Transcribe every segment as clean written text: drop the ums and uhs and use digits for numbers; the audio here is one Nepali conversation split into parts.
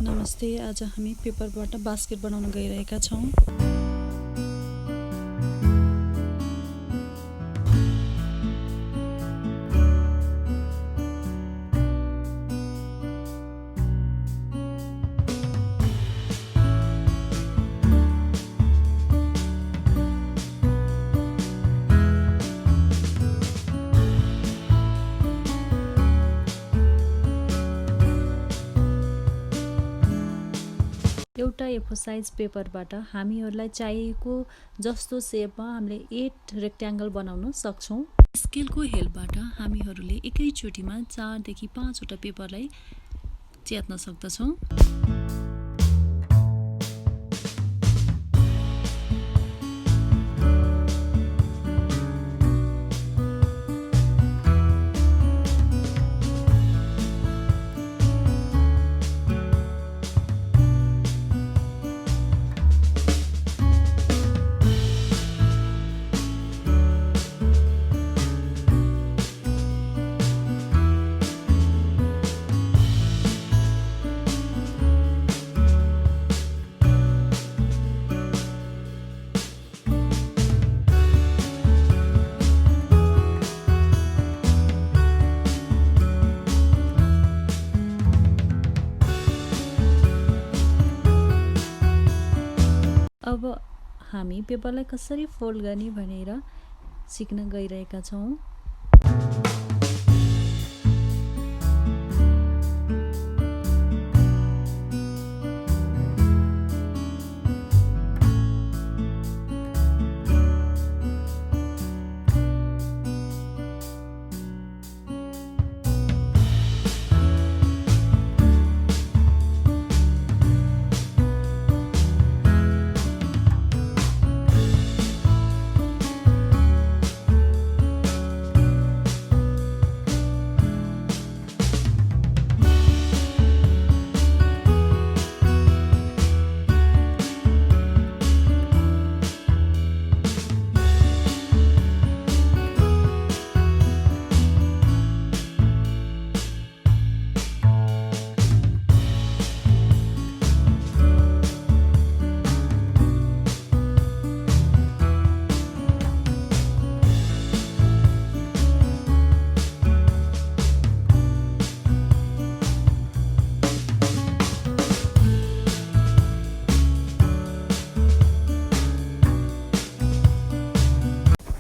नमस्ते। आज हामी पेपरबाट बास्केट बनाउन गइरहेका छौं। एउटा A4 साइज पेपरबाट हामीहरूलाई चाहिएको जस्तो सेपमा हामीले 8 रेक्ट्याङ्गल बनाउन सक्छौं। स्केलको हेल्पबाट हामीहरूले एकैचोटीमा 4 देखि 5 वटा पेपरलाई च्यात्न सक्दछौं। अब हामी पेपरलाई कसरी फोल्ड गर्ने भनेर सिक्न गइरहेका छौं।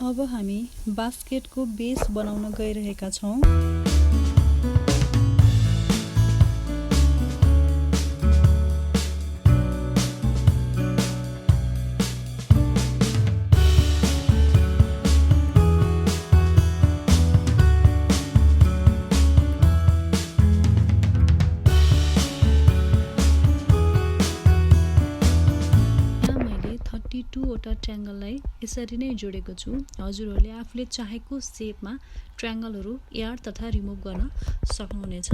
अब हामी बास्केटको बेस बनाउन गइरहेका छौं। वटा ट्रायंगललाई यसरी नै जोडेको छु। हजुरहरूले आफूले चाहेको शेपमा ट्रायंगलहरू एड तथा रिमुभ गर्न सक्नुहुनेछ।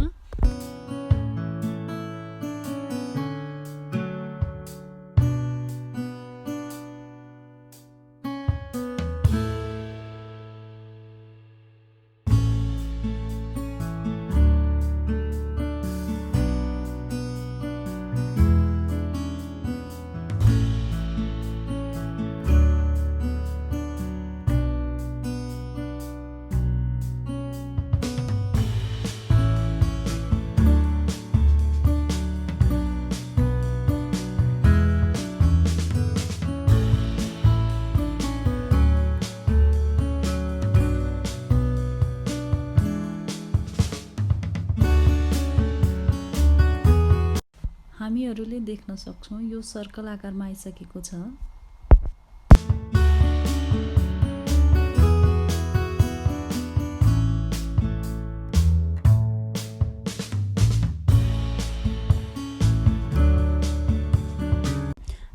हामीहरूले देख्न सक्छौं यो सर्कल आकारमा आइसकेको छ।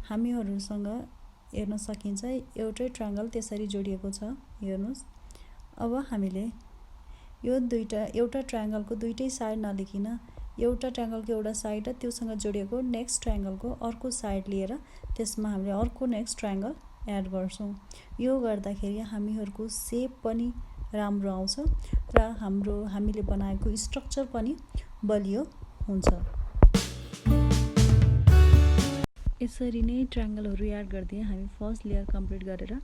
हामीहरूसँग हेर्न सकिन्छ एउटै ट्रायंगल त्यसरी जोडिएको छ। हेर्नुस्, अब हामीले यो एउटा ट्रायंगलको दुईटै साइड नलिकिन एउटा ट्रायंगलको एउटा साइड र त्योसँग जोडिएको नेक्स्ट ट्रायंगलको अर्को साइड लिएर त्यसमा हामीले अर्को नेक्स्ट ट्रायंगल एड गर्छौं। यो गर्दाखेरि हामीहरूको शेप पनि राम्रो आउँछ र हामीले बनाएको स्ट्रक्चर पनि बलियो हुन्छ। यसरी नै ट्रायंगलहरु एड गर्दै हामी फर्स्ट लेयर कम्प्लिट गरेर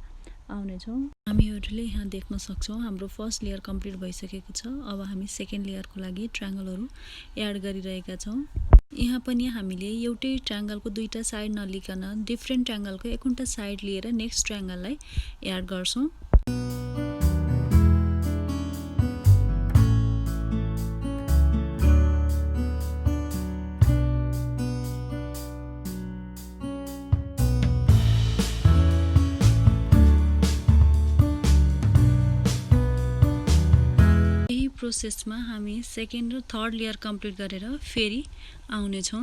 आउने छौं। हामीहरुले यहाँ देख्न सक्छौं हाम्रो फर्स्ट लेयर कम्प्लिट भइसकेको छ। अब हामी सेकेन्ड लेयरको लागि ट्रायंगलहरु एड गरिरहेका छौं। यहाँ पनि हामीले एउटै ट्रायंगलको दुईटा साइड नलिकन डिफरेन्ट ट्रायंगलको एकवटा साइड लिएर नेक्स्ट ट्रायंगललाई एड गर्छौं। प्रोसेसमा हामी सेकेन्ड र थर्ड लेयर कम्प्लिट गरेर फेरि आउने छौं।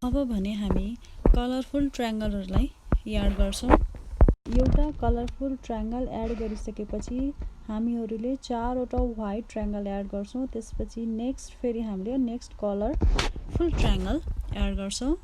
अब भने हामी कलरफुल ट्रायंगलहरुलाई एड गर्छौं। एउटा कलरफुल ट्रायंगल एड गरिसकेपछि हामीहरुले चारवटा व्हाइट ट्रायंगल एड गर्छौं। त्यसपछि नेक्स्ट फेरि हामीले नेक्स्ट कलरफुल ट्रायंगल एड गर्छौं।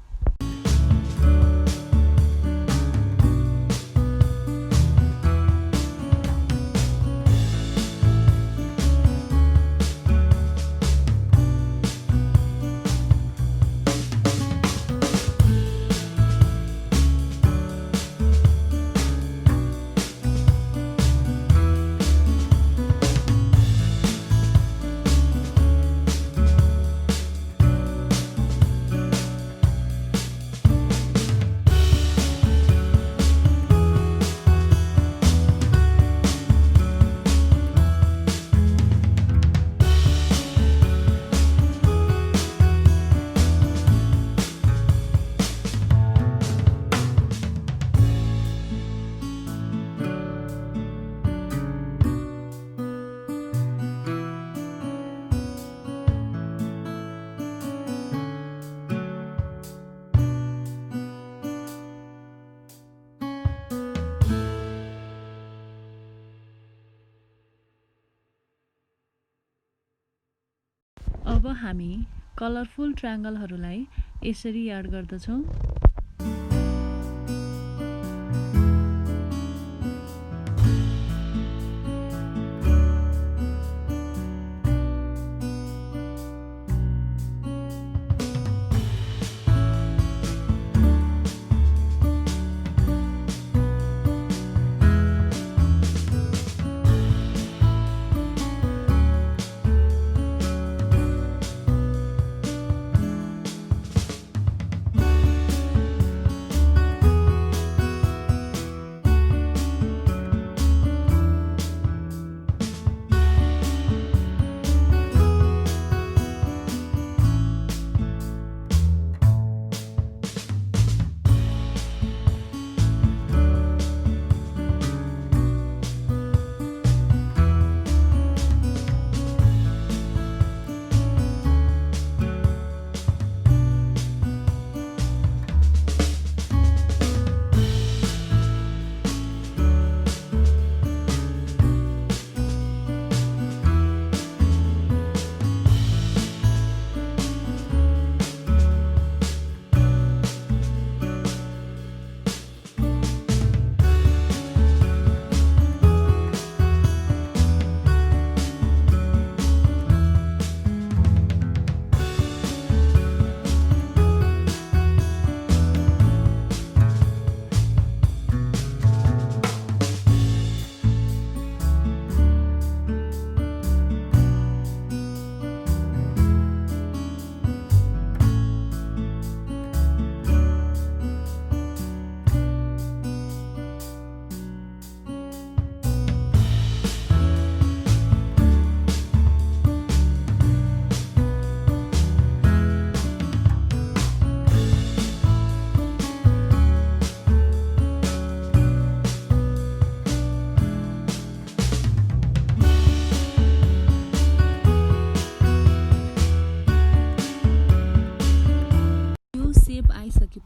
अब हामी कलरफुल ट्रायंगलहरुलाई यसरी एड गर्दछौं।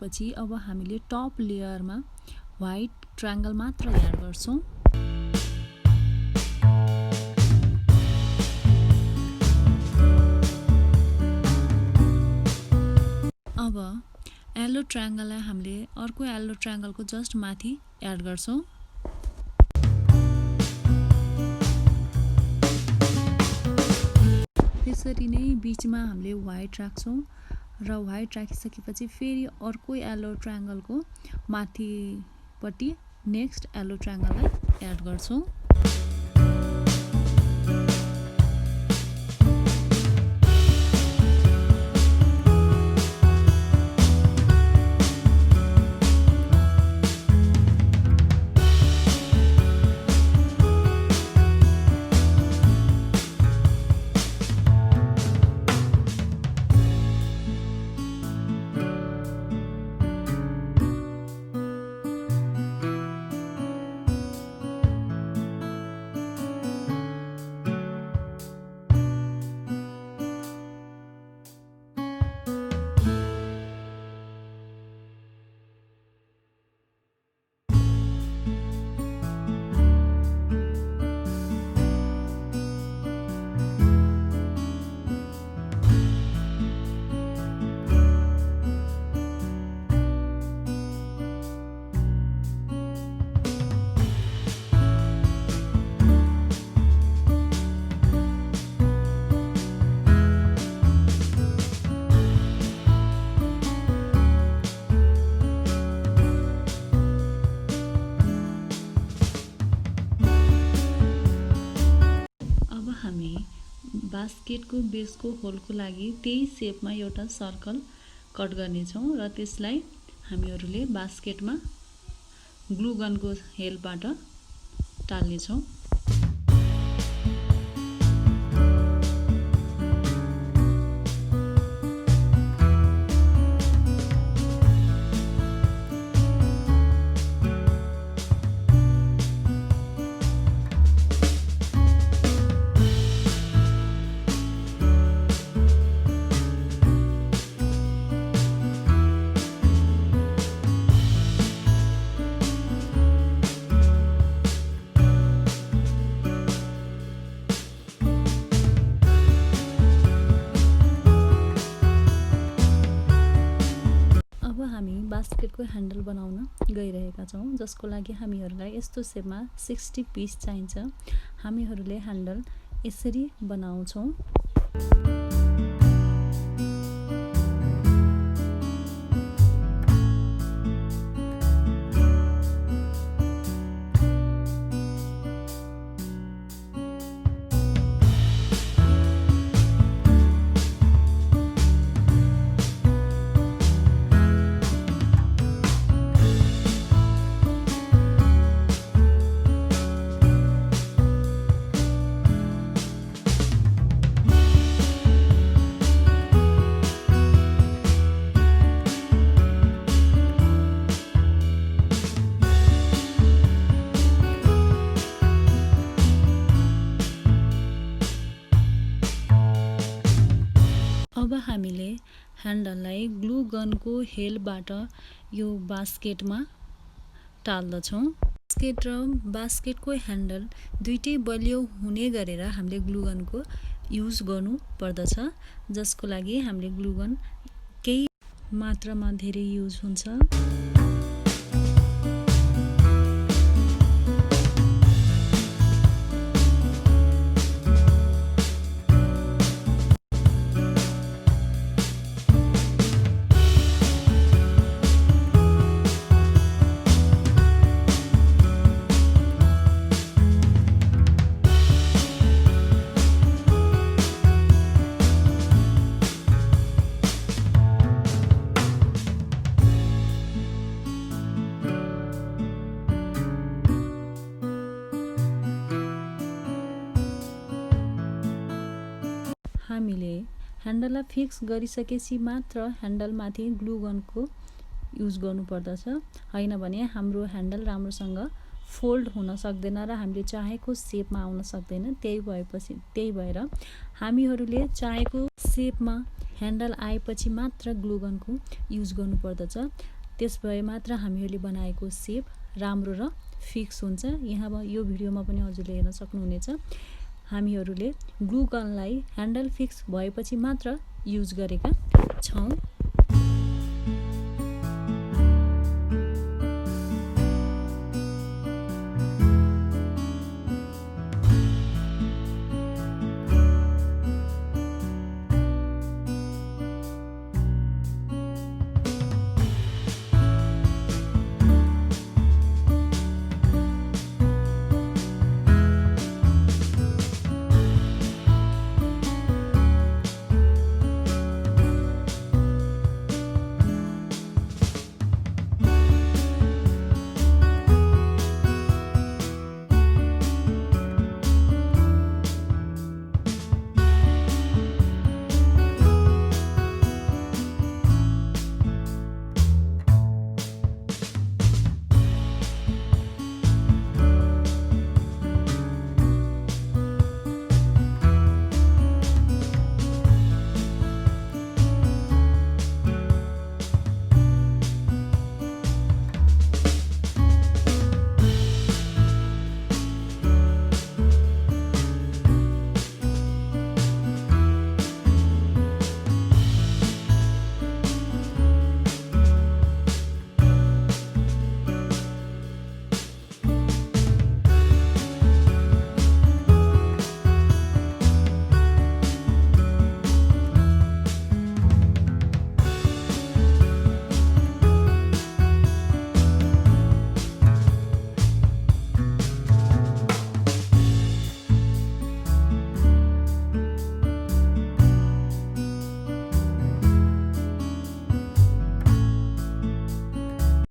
पछि अब हामीले टप लेयरमा व्हाइट ट्रायंगल मात्र एड गर्छौं। अब येलो ट्रायंगललाई हामीले अर्को येलो ट्रायंगलको जस्ट माथि एड गर्छौं। यसरी नै बीचमा हामीले व्हाइट राख्छौं र व्हाइट राखिसकेपछि फेरि अर्को येलो ट्रायंगलको माथिपट्टि नेक्स्ट येलो ट्रायंगललाई एड गर्छौं। बास्केटको बेसको होलको लागि त्यही शेपमा एउटा सर्कल कट गर्नेछौं र त्यसलाई हामीहरूले बास्केटमा ग्लु गनको हेल्पबाट टाल्नेछौं। हामी बास्केटको ह्यान्डल बनाउन गइरहेका छौं, जसको लागि हामीहरूलाई यस्तो शेपमा 60 पीस चाहिन्छ। हामीहरूले ह्यान्डल यसरी बनाउँछौं। अब हामीले ह्यान्डललाई ग्लु गनको हेलबाट यो बास्केटमा टाल्दछौं। बास्केट र बास्केटको ह्यान्डल दुईटै बलियो हुने गरेर हामीले ग्लु गनको युज गर्नु पर्दछ, जसको लागि हामीले ग्लु गन केही मात्रामा धेरै युज हुन्छ। हामीले ह्यान्डललाई फिक्स गरिसकेपछि मात्र ह्यान्डलमाथि ग्लु गनको युज गर्नुपर्दछ, हैन भने हाम्रो ह्यान्डल राम्रोसँग फोल्ड हुन सक्दैन र हामीले चाहेको शेपमा आउन सक्दैन। त्यही भएर हामीहरूले चाहेको शेपमा ह्यान्डल आएपछि मात्र ग्लु गनको युज गर्नुपर्दछ। त्यस भए मात्र हामीहरूले बनाएको शेप राम्रो र फिक्स हुन्छ। यहाँ यो भिडियोमा पनि हजुरले हेर्न सक्नुहुनेछ, हामीहरूले ग्लु गनलाई ह्यान्डल फिक्स भएपछि मात्र युज गरेका छौं।